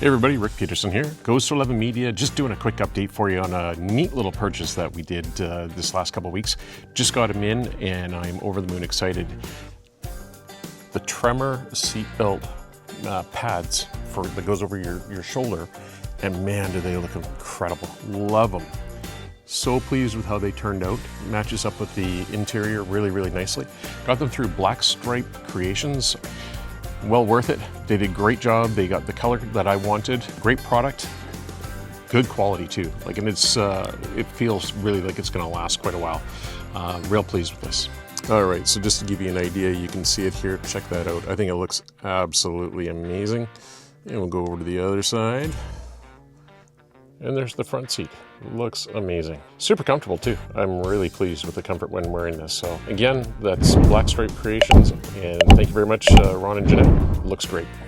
Hey everybody, Rick Peterson here, Goes to 11 Media, just doing a quick update for you on a neat little purchase that we did this last couple of weeks. Just got them in and I'm over the moon excited. The Tremor seatbelt pads that goes over your shoulder, and man do they look incredible. Love them. So pleased with how they turned out. Matches up with the interior really nicely. Got them through Black Stripe Creations. Well worth it. They did a great job. They got the color that I wanted. Great product, good quality too. And it feels really like it's gonna last quite a while. Real pleased with this. All right, so just to give you an idea, you can see it here. Check that out. I think it looks absolutely amazing. And we'll go over to the other side. And there's the front seat. Looks amazing. Super comfortable too. I'm really pleased with the comfort when wearing this. So again, that's Black Stripe Creations, and thank you very much, Ron and Jeanette. Looks great.